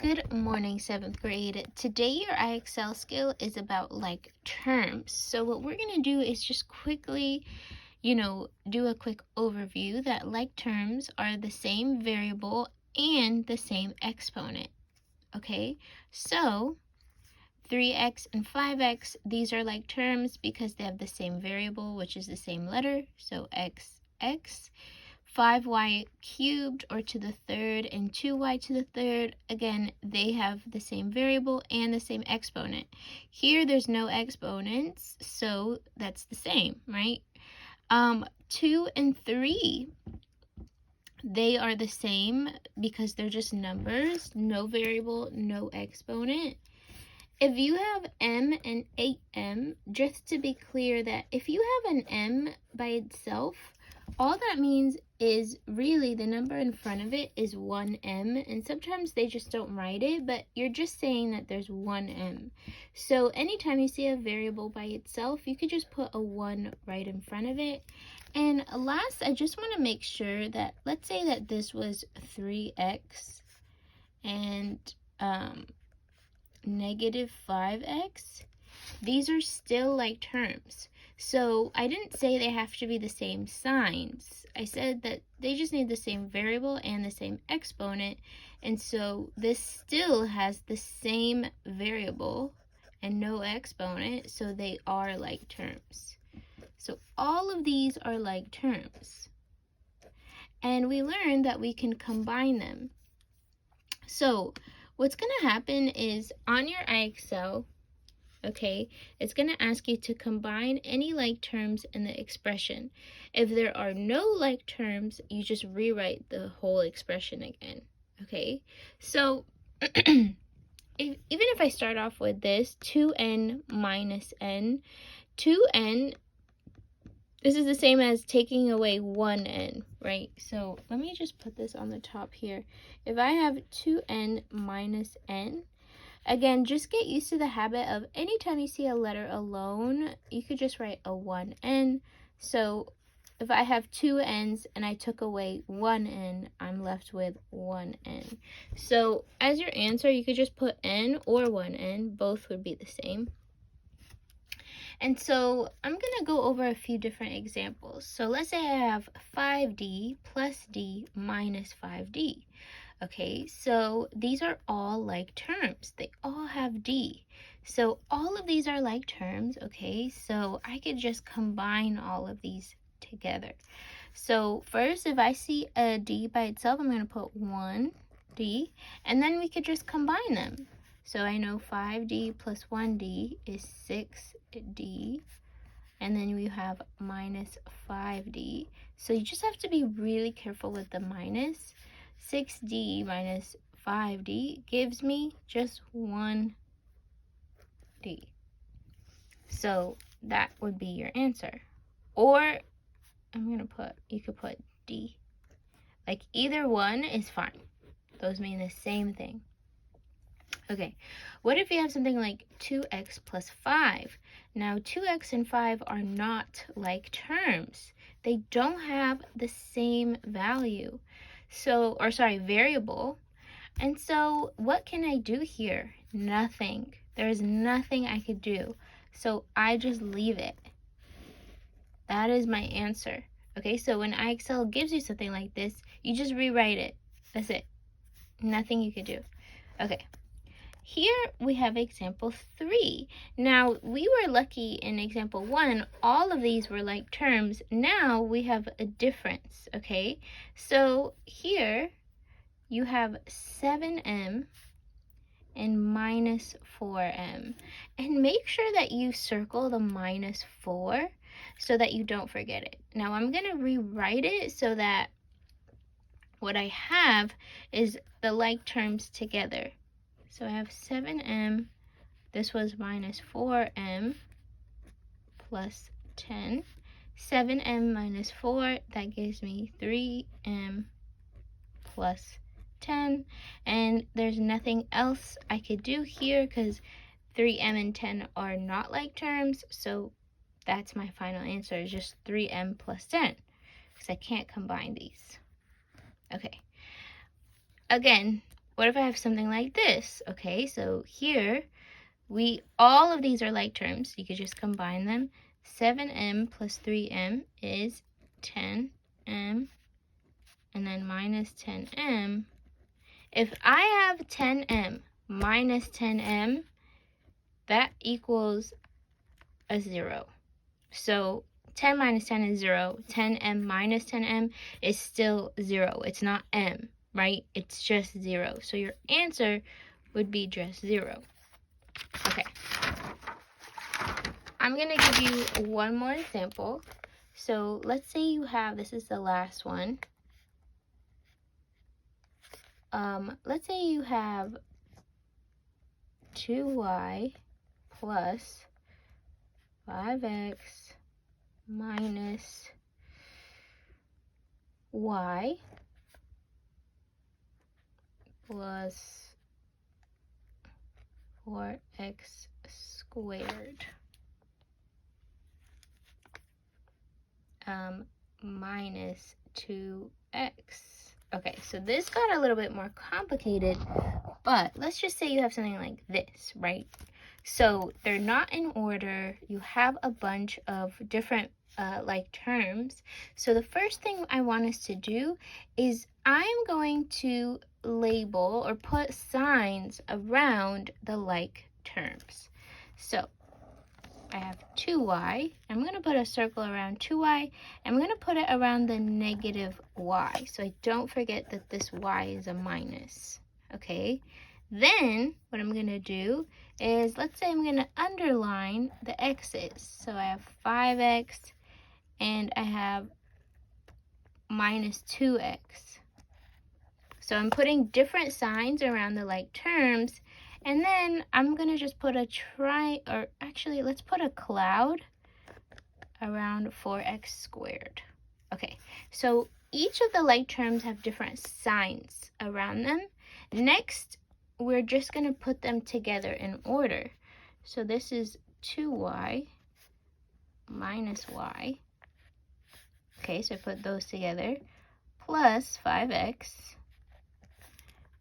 Good morning, 7th grade. Today your IXL skill is about like terms. So what we're going to do is just quickly, do a quick overview that like terms are the same variable and the same exponent. Okay, so 3x and 5x, these are like terms because they have the same variable, which is the same letter, so x. 5y cubed or to the third and 2y to the third, again, they have the same variable and the same exponent. Here there's no exponents, so that's the same, right? 2 and 3, they are the same because they're just numbers, no variable, no exponent. If you have m and 8m, just to be clear that if you have an m by itself, all that means is really the number in front of it is 1m, and sometimes they just don't write it, but you're just saying that there's 1m. So anytime you see a variable by itself, you could just put a 1 right in front of it. And last, I just want to make sure that, let's say that this was 3x and negative 5x, these are still like terms. So I didn't say they have to be the same signs. I said that they just need the same variable and the same exponent. And so this still has the same variable and no exponent, so they are like terms. So all of these are like terms. And we learned that we can combine them. So what's going to happen is on your IXL, okay, it's going to ask you to combine any like terms in the expression. If there are no like terms, you just rewrite the whole expression again, okay? So even if I start off with this, 2n minus n, 2n, this is the same as taking away 1n, right? So let me just put this on the top here. If I have 2n minus n, again, just get used to the habit of anytime you see a letter alone, you could just write a 1n. So if I have 2 n's and I took away 1 n, I'm left with 1n. So as your answer, you could just put n or 1n. Both would be the same. And so I'm going to go over a few different examples. So let's say I have 5d plus d minus 5d. Okay, so these are all like terms. They all have d. So all of these are like terms, okay? So I could just combine all of these together. So first, if I see a d by itself, I'm going to put 1d, and then we could just combine them. So I know 5d plus 1d is 6d, and then we have minus 5d. So you just have to be really careful with the minus. 6d minus 5d gives me just 1d. So that would be your answer. Or you could put d. Like either one is fine. Those mean the same thing. Okay, what if you have something like 2x plus 5? Now 2x and 5 are not like terms. They don't have the same value. So, variable. And so what can I do here? Nothing. There's nothing I could do. So I just leave it. That is my answer. Okay, so when IXL gives you something like this, you just rewrite it. That's it. Nothing you could do. Okay. Here we have example 3. Now, we were lucky in example 1. All of these were like terms. Now we have a difference, okay? So here you have 7m and minus 4m. And make sure that you circle the minus 4 so that you don't forget it. Now, I'm going to rewrite it so that what I have is the like terms together. So I have 7m, this was minus 4m plus 10. 7m minus 4, that gives me 3m plus 10. And there's nothing else I could do here because 3m and 10 are not like terms. So that's my final answer, is just 3m plus 10 because I can't combine these. Okay. Again, What if I have something like this? Okay, so here, all of these are like terms. You could just combine them. 7m plus 3m is 10m, and then minus 10m. If I have 10m minus 10m, that equals a 0. So 10 minus 10 is 0. 10m minus 10m is still 0. It's not m, right? It's just 0. So your answer would be just 0. Okay. I'm going to give you one more example. So let's say you have, this is the last one. Let's say you have 2y plus 5x minus y plus 4x squared minus 2x. Okay, so this got a little bit more complicated, but let's just say you have something like this, right? So they're not in order. You have a bunch of different like terms. So the first thing I want us to do is I'm going to label or put signs around the like terms. So I have 2y. I'm going to put a circle around 2y. I'm going to put it around the negative y. So I don't forget that this y is a minus. Okay. Then what I'm going to do is, let's say I'm going to underline the x's. So I have 5x and I have minus 2x. So I'm putting different signs around the like terms. And then I'm going to just put a let's put a cloud around 4x squared. Okay, so each of the like terms have different signs around them. Next, we're just going to put them together in order. So this is 2y minus y. Okay, so I put those together. Plus 5x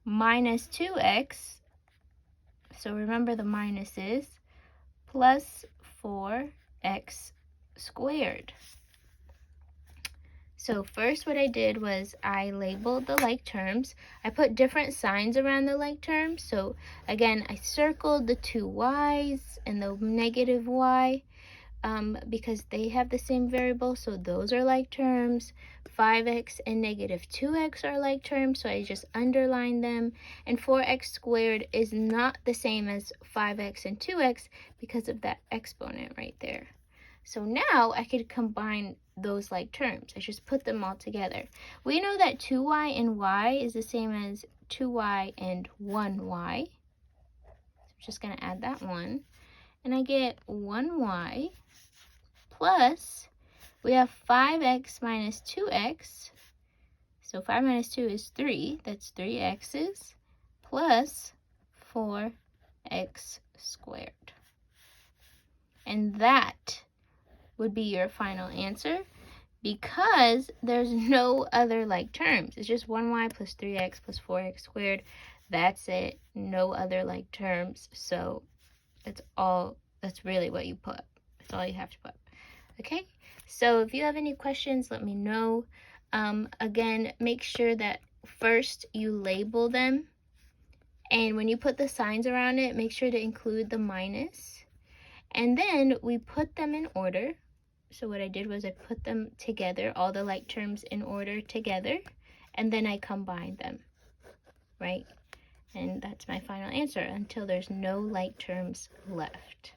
minus 2x. So remember the minuses, plus 4x squared. So first what I did was I labeled the like terms. I put different signs around the like terms. So again, I circled the two y's and the negative y because they have the same variable. So those are like terms. 5x and negative 2x are like terms, so I just underlined them. And 4x squared is not the same as 5x and 2x because of that exponent right there. So now I could combine those like terms. I just put them all together. We know that 2y and y is the same as 2y and 1y. So I'm just going to add that 1. And I get 1y plus, we have 5x minus 2x. So 5 minus 2 is 3. That's 3 x's plus 4x squared. And that would be your final answer because there's no other like terms. It's just 1y plus 3x plus 4x squared. That's it. No other like terms. So that's really what you put. That's all you have to put. Okay, so if you have any questions, let me know. Again, make sure that first you label them. And when you put the signs around it, make sure to include the minus. And then we put them in order. So what I did was I put them together, all the like terms in order together. And then I combined them, right? And that's my final answer until there's no like terms left.